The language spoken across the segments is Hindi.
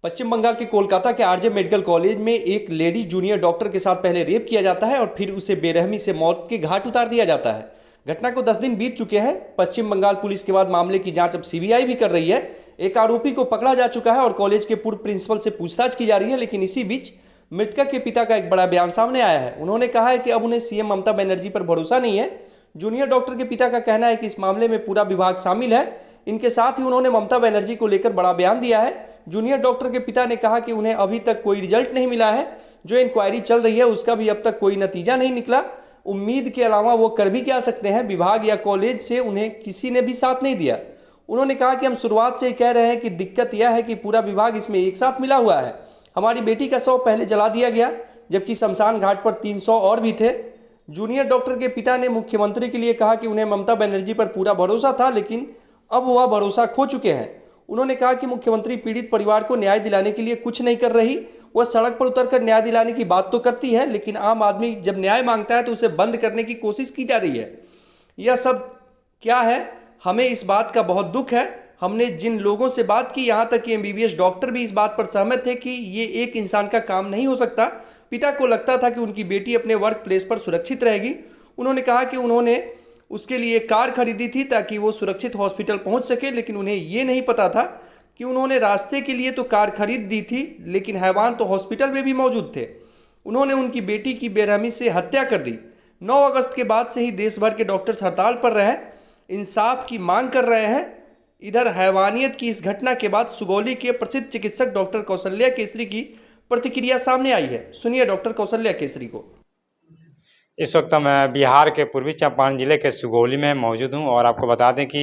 पश्चिम बंगाल के कोलकाता के आरजे मेडिकल कॉलेज में एक लेडी जूनियर डॉक्टर के साथ पहले रेप किया जाता है और फिर उसे बेरहमी से मौत के घाट उतार दिया जाता है। घटना को 10 दिन बीत चुके हैं। पश्चिम बंगाल पुलिस के बाद मामले की जांच अब सीबीआई भी कर रही है। एक आरोपी को पकड़ा जा चुका है और कॉलेज के पूर्व प्रिंसिपल से पूछताछ की जा रही है। लेकिन इसी बीच मृतका के पिता का एक बड़ा बयान सामने आया है। उन्होंने कहा है कि अब उन्हें सीएम ममता बनर्जी पर भरोसा नहीं है। जूनियर डॉक्टर के पिता का कहना है कि इस मामले में पूरा विभाग शामिल है। इनके साथ ही उन्होंने ममता बनर्जी को लेकर बड़ा बयान दिया है। जूनियर डॉक्टर के पिता ने कहा कि उन्हें अभी तक कोई रिजल्ट नहीं मिला है। जो इंक्वायरी चल रही है उसका भी अब तक कोई नतीजा नहीं निकला। उम्मीद के अलावा वो कर भी क्या सकते हैं, विभाग या कॉलेज से उन्हें किसी ने भी साथ नहीं दिया। उन्होंने कहा कि हम शुरुआत से ही कह रहे हैं कि दिक्कत यह है कि पूरा विभाग इसमें एक साथ मिला हुआ है। हमारी बेटी का शव पहले जला दिया गया, जबकि शमशान घाट पर 300 और भी थे। जूनियर डॉक्टर के पिता ने मुख्यमंत्री के लिए कहा कि उन्हें ममता बनर्जी पर पूरा भरोसा था, लेकिन अब वह भरोसा खो चुके हैं। उन्होंने कहा कि मुख्यमंत्री पीड़ित परिवार को न्याय दिलाने के लिए कुछ नहीं कर रही। वह सड़क पर उतरकर न्याय दिलाने की बात तो करती है, लेकिन आम आदमी जब न्याय मांगता है तो उसे बंद करने की कोशिश की जा रही है। यह सब क्या है, हमें इस बात का बहुत दुख है। हमने जिन लोगों से बात की, यहाँ तक कि एमबीबीएस डॉक्टर भी इस बात पर सहमत थे कि ये एक इंसान का काम नहीं हो सकता। पिता को लगता था कि उनकी बेटी अपने वर्क प्लेस पर सुरक्षित रहेगी। उन्होंने कहा कि उन्होंने उसके लिए कार खरीदी थी ताकि वो सुरक्षित हॉस्पिटल पहुंच सके, लेकिन उन्हें ये नहीं पता था कि उन्होंने रास्ते के लिए तो कार खरीद दी थी, लेकिन हैवान तो हॉस्पिटल में भी मौजूद थे। उन्होंने उनकी बेटी की बेरहमी से हत्या कर दी। 9 अगस्त के बाद से ही देश भर के डॉक्टर्स हड़ताल पर रहे, इंसाफ की मांग कर रहे हैं। इधर हैवानियत की इस घटना के बाद सुगौली के प्रसिद्ध चिकित्सक डॉक्टर कौशल्या केसरी की प्रतिक्रिया सामने आई है। सुनिए डॉक्टर कौशल्या केसरी को। इस वक्त मैं बिहार के पूर्वी चंपारण जिले के सुगौली में मौजूद हूं और आपको बता दें कि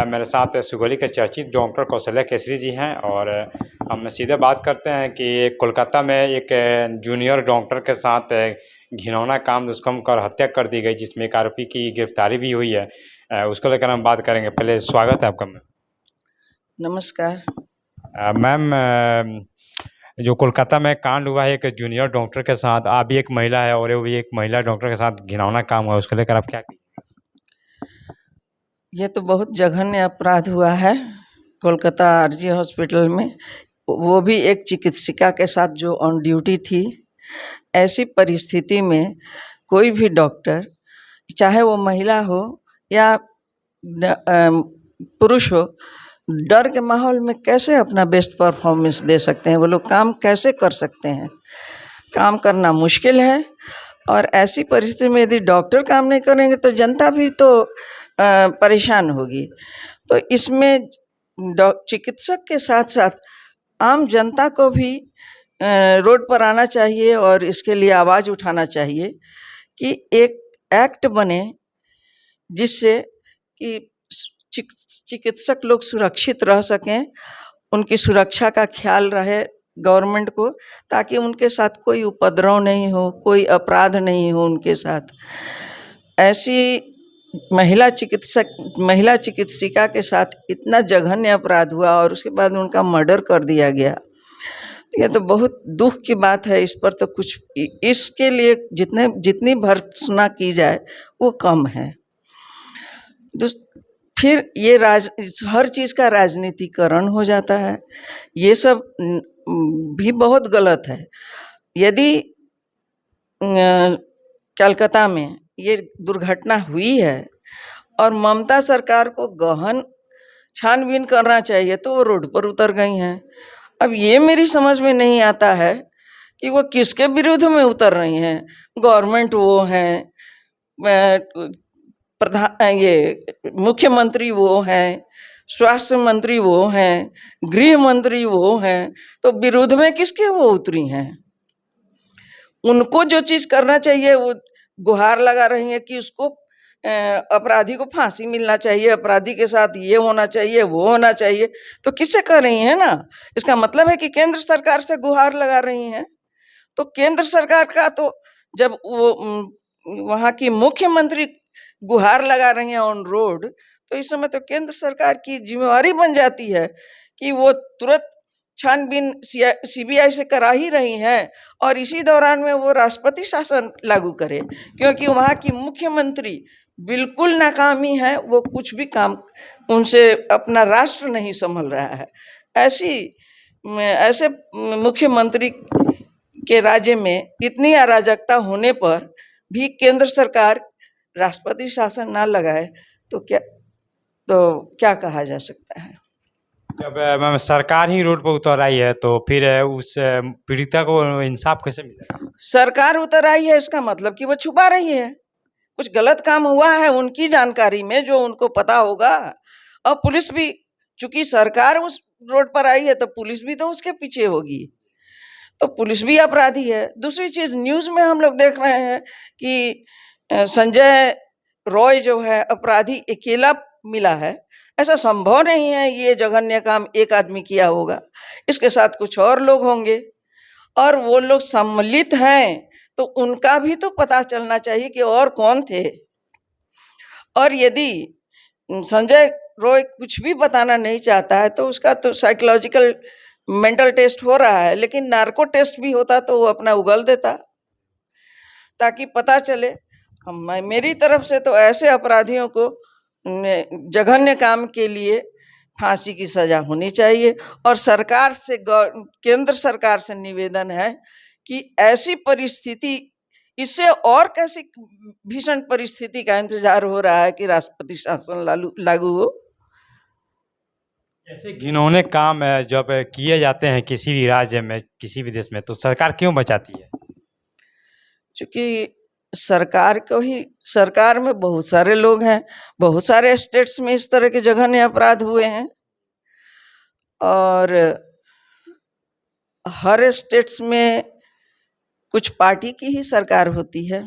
मेरे साथ सुगौली के चर्चित डॉक्टर कौशल्या केसरी जी हैं और हम सीधे बात करते हैं कि कोलकाता में एक जूनियर डॉक्टर के साथ घिनौना काम दुष्कर्म कर हत्या कर दी गई, जिसमें एक आरोपी की गिरफ्तारी भी हुई है। उसको लेकर हम बात करेंगे। पहले स्वागत है आपका मैम। नमस्कार मैम, जो कोलकाता में कांड हुआ है एक जूनियर डॉक्टर के साथ, आप भी एक महिला है और वो भी एक महिला डॉक्टर के साथ घिनौना काम हुआ, उसको लेकर आप क्या कहेंगे? ये तो बहुत जघन्य अपराध हुआ है कोलकाता आरजी हॉस्पिटल में, वो भी एक चिकित्सिका के साथ जो ऑन ड्यूटी थी। ऐसी परिस्थिति में कोई भी डॉक्टर, चाहे वो महिला हो या पुरुष हो, डर के माहौल में कैसे अपना बेस्ट परफॉर्मेंस दे सकते हैं? वो लोग काम कैसे कर सकते हैं? काम करना मुश्किल है। और ऐसी परिस्थिति में यदि डॉक्टर काम नहीं करेंगे तो जनता भी तो परेशान होगी। तो इसमें चिकित्सक के साथ साथ आम जनता को भी रोड पर आना चाहिए और इसके लिए आवाज़ उठाना चाहिए कि एक एक्ट बने जिससे कि चिकित्सक लोग सुरक्षित रह सकें, उनकी सुरक्षा का ख्याल रहे गवर्नमेंट को, ताकि उनके साथ कोई उपद्रव नहीं हो, कोई अपराध नहीं हो उनके साथ। ऐसी महिला चिकित्सिका के साथ इतना जघन्य अपराध हुआ और उसके बाद उनका मर्डर कर दिया गया। यह तो बहुत दुख की बात है। इस पर तो कुछ, इसके लिए जितनी भर्त्सना की जाए वो कम है। फिर ये हर चीज़ का राजनीतिकरण हो जाता है। ये सब भी बहुत गलत है। यदि कलकत्ता में ये दुर्घटना हुई है और ममता सरकार को गहन छानबीन करना चाहिए तो वो रोड पर उतर गई हैं। अब ये मेरी समझ में नहीं आता है कि वो किसके विरुद्ध में उतर रही हैं। गवर्नमेंट वो हैं, मुख्यमंत्री वो हैं, स्वास्थ्य मंत्री वो हैं, गृह मंत्री वो हैं, तो विरोध में किसके वो उतरी हैं? उनको जो चीज़ करना चाहिए वो गुहार लगा रही है कि उसको अपराधी को फांसी मिलना चाहिए, अपराधी के साथ ये होना चाहिए, वो होना चाहिए। तो किससे कर रही हैं ना? इसका मतलब है कि केंद्र सरकार से गुहार लगा रही हैं। तो केंद्र सरकार का तो जब वो वहाँ की मुख्यमंत्री गुहार लगा रही हैं ऑन रोड, तो इस समय तो केंद्र सरकार की जिम्मेवारी बन जाती है कि वो तुरंत छानबीन सीबीआई से करा ही रही हैं और इसी दौरान में वो राष्ट्रपति शासन लागू करे, क्योंकि वहाँ की मुख्यमंत्री बिल्कुल नाकामी है। वो कुछ भी काम उनसे अपना राष्ट्र नहीं संभल रहा है। ऐसी ऐसे मुख्यमंत्री के राज्य में इतनी अराजकता होने पर भी केंद्र सरकार राष्ट्रपति शासन ना लगाए तो क्या कहा जा सकता है। जब मैम सरकार ही रोड पर उतर आई है तो फिर उस पीड़िता को इंसाफ कैसे मिलेगा? सरकार उतर आई है इसका मतलब कि वो छुपा रही है, कुछ गलत काम हुआ है उनकी जानकारी में जो उनको पता होगा। और पुलिस भी, चूंकि सरकार उस रोड पर आई है तो पुलिस भी तो उसके पीछे होगी, तो पुलिस भी अपराधी है। दूसरी चीज, न्यूज में हम लोग देख रहे हैं कि संजय रॉय जो है अपराधी अकेला मिला है। ऐसा संभव नहीं है, ये जघन्य काम एक आदमी किया होगा, इसके साथ कुछ और लोग होंगे और वो लोग सम्मिलित हैं तो उनका भी तो पता चलना चाहिए कि और कौन थे। और यदि संजय रॉय कुछ भी बताना नहीं चाहता है तो उसका तो साइकोलॉजिकल मेंटल टेस्ट हो रहा है, लेकिन नार्को टेस्ट भी होता तो वो अपना उगल देता ताकि पता चले। मेरी तरफ से तो ऐसे अपराधियों को जघन्य काम के लिए फांसी की सजा होनी चाहिए। और सरकार से, केंद्र सरकार से निवेदन है कि ऐसी परिस्थिति, इससे और कैसी भीषण परिस्थिति का इंतजार हो रहा है कि राष्ट्रपति शासन लागू हो। ऐसे घिनौने काम जब किए जाते हैं किसी भी राज्य में, किसी भी देश में, तो सरकार क्यों बचाती है? क्योंकि सरकार में बहुत सारे लोग हैं, बहुत सारे स्टेट्स में इस तरह के जघन्य अपराध हुए हैं और हर स्टेट्स में कुछ पार्टी की ही सरकार होती है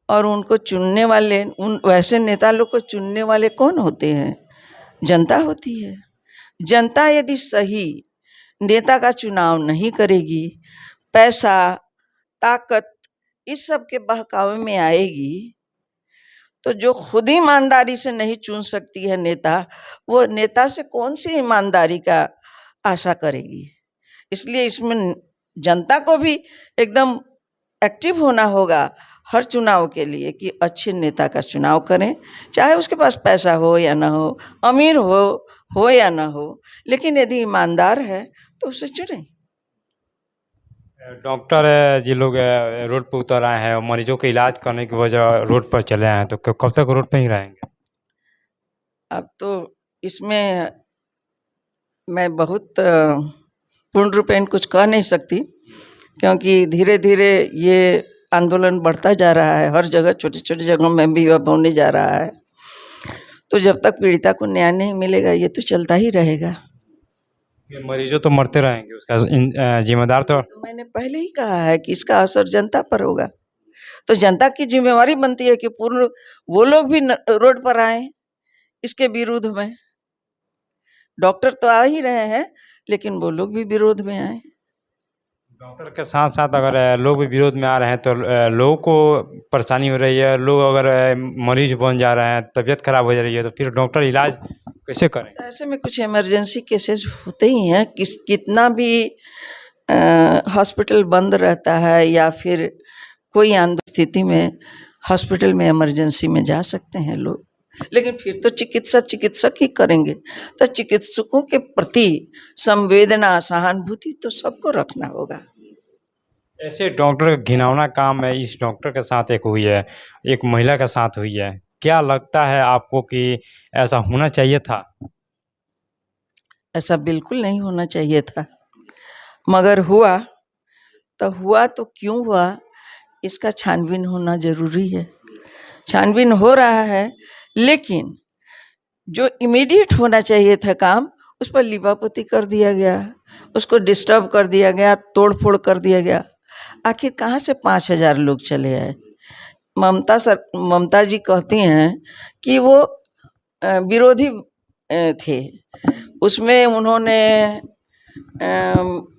और उनको चुनने वाले, उन वैसे नेता लोग को चुनने वाले कौन होते हैं? जनता होती है। जनता यदि सही नेता का चुनाव नहीं करेगी, पैसा, ताकत इस सब के बहकावे में आएगी, तो जो खुद ईमानदारी से नहीं चुन सकती है नेता, वो नेता से कौन सी ईमानदारी का आशा करेगी। इसलिए इसमें जनता को भी एकदम एक्टिव होना होगा हर चुनाव के लिए कि अच्छे नेता का चुनाव करें, चाहे उसके पास पैसा हो या ना हो, अमीर हो या ना हो, लेकिन यदि ईमानदार है तो उसे चुनें। डॉक्टर जी लोग रोड पर उतर आए हैं और मरीजों के इलाज करने की वजह रोड पर चले आए हैं, तो कब तक रोड पर ही रहेंगे? अब तो इसमें मैं बहुत पूर्ण रूपेण कुछ कह नहीं सकती, क्योंकि धीरे धीरे ये आंदोलन बढ़ता जा रहा है, हर जगह छोटी छोटी जगहों में भी अब होने जा रहा है। तो जब तक पीड़िता को न्याय नहीं मिलेगा ये तो चलता ही रहेगा। ये मरीजों तो मरते रहेंगे, उसका जिम्मेदार तो मैंने पहले ही कहा है कि इसका असर जनता पर होगा, तो जनता की जिम्मेवारी बनती है कि पूर्ण वो लोग भी रोड पर आए इसके विरोध में। डॉक्टर तो आ ही रहे हैं लेकिन वो लोग भी विरोध में आए। डॉक्टर के साथ साथ अगर लोग भी विरोध में आ रहे हैं तो लोगों को परेशानी हो रही है, लोग अगर मरीज बन जा रहे हैं, तबीयत खराब हो जा रही है, तो फिर डॉक्टर इलाज कैसे करेंगे? ऐसे में कुछ इमरजेंसी केसेस होते ही हैं, कितना भी हॉस्पिटल बंद रहता है या फिर कोई आंदोलन स्थिति में हॉस्पिटल में इमरजेंसी में जा सकते हैं लोग, लेकिन फिर तो चिकित्सक ही करेंगे। तो चिकित्सकों के प्रति संवेदना, सहानुभूति तो सबको रखना होगा। ऐसे डॉक्टर का घिनौना काम है, इस डॉक्टर के साथ एक हुई है, एक महिला के साथ हुई है। क्या लगता है आपको कि ऐसा होना चाहिए था? ऐसा बिल्कुल नहीं होना चाहिए था, मगर हुआ तो क्यों हुआ इसका छानबीन होना जरूरी है। छानबीन हो रहा है, लेकिन जो इमीडिएट होना चाहिए था काम, उस पर लिपापोती कर दिया गया, उसको डिस्टर्ब कर दिया गया, तोड़फोड़ कर दिया गया। आखिर कहाँ से 5000 लोग चले आए? ममता जी कहती हैं कि वो विरोधी थे, उसमें उन्होंने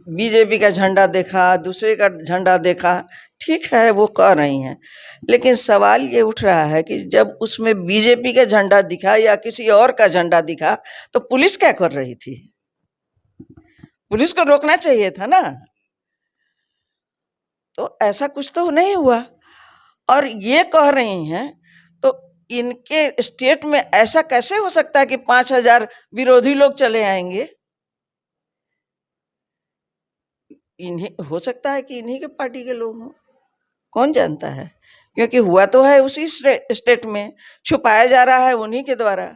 बीजेपी का झंडा देखा, दूसरे का झंडा देखा, ठीक है वो कह रही हैं, लेकिन सवाल ये उठ रहा है कि जब उसमें बीजेपी का झंडा दिखा या किसी और का झंडा दिखा तो पुलिस क्या कर रही थी? पुलिस को रोकना चाहिए था ना। तो ऐसा कुछ तो नहीं हुआ। और ये कह रही हैं तो इनके स्टेट में ऐसा कैसे हो सकता है कि 5000 विरोधी लोग चले आएंगे? इन्हीं हो सकता है कि इन्हीं के पार्टी के लोग हों, कौन जानता है, क्योंकि हुआ तो है उसी स्टेट में, छुपाया जा रहा है उन्हीं के द्वारा,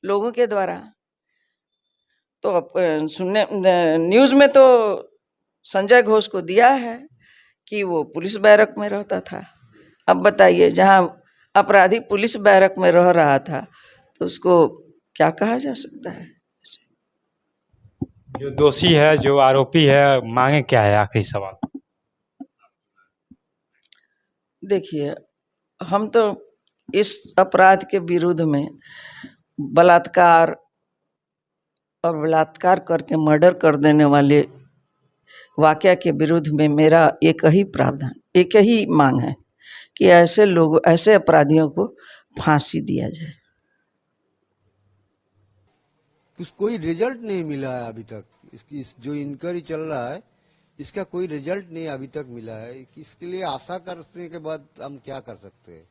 लोगों के द्वारा। तो अब सुनने न्यूज़ में तो संजय घोष को दिया है कि वो पुलिस बैरक में रहता था। अब बताइए, जहां अपराधी पुलिस बैरक में रह रहा था तो उसको क्या कहा जा सकता है? जो दोषी है, जो आरोपी है, मांगे क्या है? आखिरी सवाल। देखिए, हम तो इस अपराध के विरुद्ध में बलात्कार और बलात्कार करके मर्डर कर देने वाले वाकया के विरुद्ध में मेरा एक ही प्रावधान, एक ही मांग है कि ऐसे लोग, ऐसे अपराधियों को फांसी दिया जाए। कोई रिजल्ट नहीं मिला है अभी तक। इसकी जो इंक्वायरी चल रहा है इसका कोई रिजल्ट नहीं अभी तक मिला है। इसके लिए आशा करने के बाद हम क्या कर सकते हैं?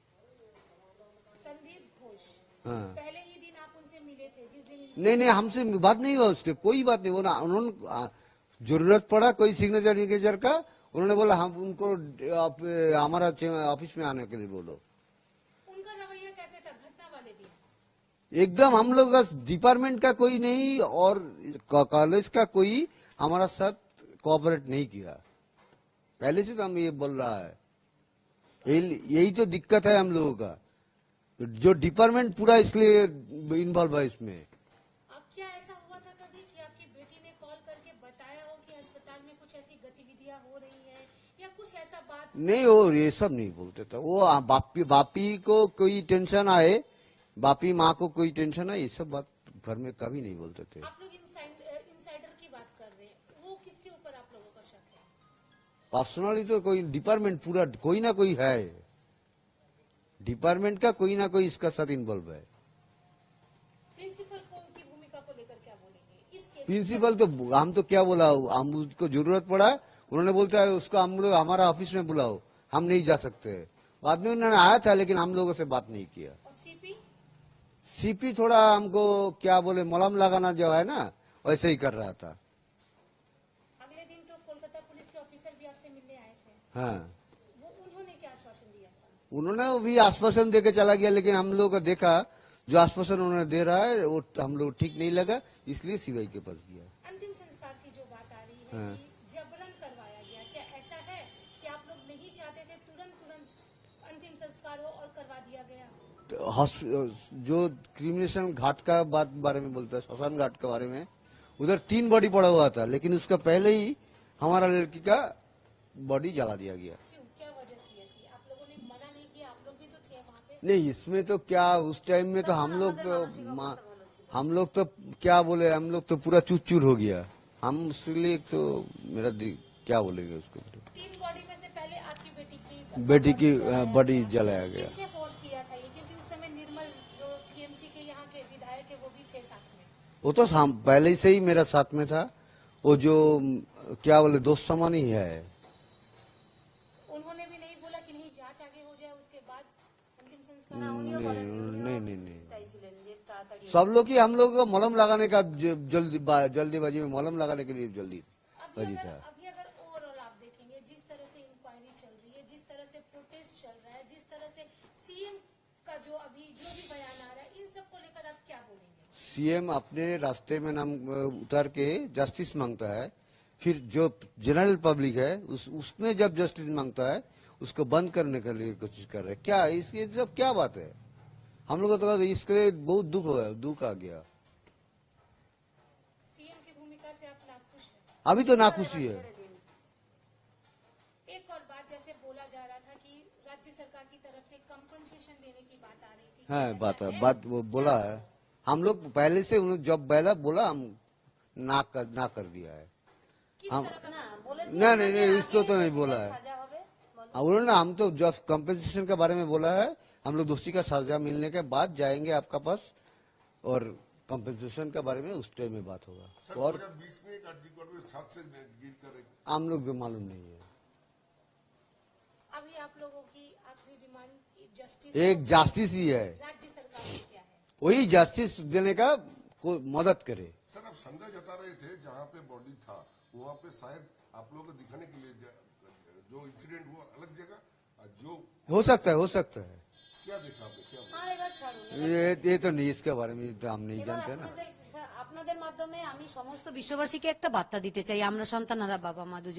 संदीप घोष, हाँ, पहले ही दिन आप उनसे मिले थे, जिस दिन नहीं हमसे बात नहीं हुआ, उसके कोई बात नहीं। वो ना, उन्होंने जरूरत पड़ा कोई सिग्नेचर विग्नेचर का, उन्होंने बोला हम उनको हमारा ऑफिस में आने के लिए बोलो। उनका रवैया कैसे था घटना वाले दिन? एकदम हम लोग का डिपार्टमेंट का कोई नहीं और कॉलेज का कोई हमारा साथ कोऑपरेट नहीं किया। पहले से तो हम ये बोल रहा है, यही तो दिक्कत है हम लोगों का, जो डिपार्टमेंट पूरा इसलिए इन्वॉल्व है इसमें। अब क्या ऐसा हुआ था कभी कि आपकी बेटी ने कॉल करके बताया हो कि अस्पताल में कुछ ऐसी गतिविधियां हो रही है या कुछ ऐसा बात? नहीं, वो ये सब नहीं बोलते थे। वो बापी को कोई टेंशन आए, बापी माँ को कोई टेंशन आए, ये सब बात घर में कभी नहीं बोलते थे। आप लोग इनसाइडर की बात कर रहे हैं, वो किसके ऊपर आप लोगों का शक है? पर्सनली तो कोई डिपार्टमेंट पूरा कोई ना कोई है, डिपार्टमेंट का कोई ना कोई इसका साथ इन्वॉल्व है। प्रिंसिपल की भूमिका को लेकर क्या बोलेंगे इस केस? प्रिंसिपल तो हम तो क्या बोला, हम उसको जरूरत पड़ा उन्होंने बोलता है उसको हम लोग हमारा ऑफिस में बुलाओ, हम नहीं जा सकते। बाद में उन्होंने आया था लेकिन हम लोगों से बात नहीं किया। और सीपी? सीपी थोड़ा हमको क्या बोले, मलहम लगाना जो है ना, वैसे ही कर रहा था। अगले दिन तो कोलकाता पुलिस के ऑफिसर भी आपसे मिलने आए थे, हाँ, वो उन्होंने क्या आश्वासन दिया था? उन्होंने भी आश्वासन देके चला गया, लेकिन हम लोग को देखा जो आश्वासन उन्होंने दे रहा है वो हम लोग ठीक नहीं लगा, इसलिए सीबीआई के पास गया। अंतिम संस्कार की जो बात आ रही है हाँ। कि जबरन करवाया गया, क्या ऐसा है कि आप लोग नहीं चाहते थे तुरंत अंतिम संस्कार हो और करवा दिया गया? जो क्रिमिनेशन घाट का बारे में बोलता है, श्मशान घाट के बारे में, उधर 3 बॉडी पड़ा हुआ था, लेकिन उसका पहले ही हमारा लड़की का बॉडी जला दिया गया। क्यों, क्या वजह थी ऐसी? आप लोगों ने मना नहीं किया? आप लोग भी तो थे वहाँ पे। नहीं, इसमें तो क्या, उस टाइम में तो हम लोग तो क्या बोले, हम लोग तो पूरा चूर चूर हो गया। हम उसके लिए तो मेरा क्या बोलेंगे उसको। 3 बॉडी में से पहले आपकी बेटी की बॉडी जलाया गया। किसने फोर्स किया था ये? क्योंकि उस समय निर्मल जो टीएमसी के यहाँ के विधायक है वो भी थे साथ में। वो तो पहले से ही मेरा साथ में था, वो जो क्या बोले दोस्त समान ही है। उन्होंने भी नहीं बोला कि नहीं जांच आगे हो जाए उसके बाद अंतिम संस्कार? नहीं, सब लोग ही हम लोग को मलहम लगाने का जल्दीबाजी में मलहम लगाने के लिए जल्दीबाजी था। अभी अगर ओवरऑल आप देखेंगे, जिस तरह से इंक्वायरी चल रही है, जिस तरह से प्रोटेस्ट चल रहा है, जिस तरह से सीएम का जो भी बयान आ रहा है, इन सब को लेकर आप क्या बोलेंगे? सीएम अपने रास्ते में नाम उतार के जस्टिस मांगता है, फिर जो जनरल पब्लिक है उसमें जब जस्टिस मांगता है उसको बंद करने के लिए कोशिश कर रहे हैं। क्या इसकी सब क्या बात है? हम लोग तो इसके लिए बहुत दुख आ गया। सीएम की भूमिका से आप नाखुश हैं? अभी तो नाखुशी है। एक और बात, जैसे बोला जा रहा था कि राज्य सरकार की तरफ से कंपनसेशन देने की बात आ रही थी। हाँ, बात वो बोला है। हम लोग पहले से उन्होंने जब पहला बोला हम ना कर दिया है। हम नहीं इसको तो नहीं बोला है उन्होंने। हम तो जब कंपनसेशन के बारे में बोला है, हम लोग दोषी का सजा मिलने के बाद जाएंगे आपका पास और कंपनसेशन के बारे में उस टाइम में बात होगा। और 20 में एक आर्टिकल में 7 से गिर कर हम लोग को मालूम नहीं है। अभी आप लोगों की आखिरी डिमांड जस्टिस, एक जस्टिस ही है, राज्य सरकार की क्या है? वही जस्टिस देने का मदद करे। सर, आप संदेह जता रहे थे जहाँ पे बॉडी था वहाँ पे शायद आप लोगों को दिखाने के लिए जो इंसिडेंट हुआ अलग जगह और जो हो सकता है, हो सकता है। क्या देखा आपने, क्या बोला? আর এবার ছাড়ুন, ये तो नहीं, इसके बारे में तो हम नहीं এবার जानते ना। আপনাদের মাধ্যমে আমি সমস্ত বিশ্ববাসীকে একটা বার্তা দিতে চাই, আমরা সন্তান আর বাবা মা দুজন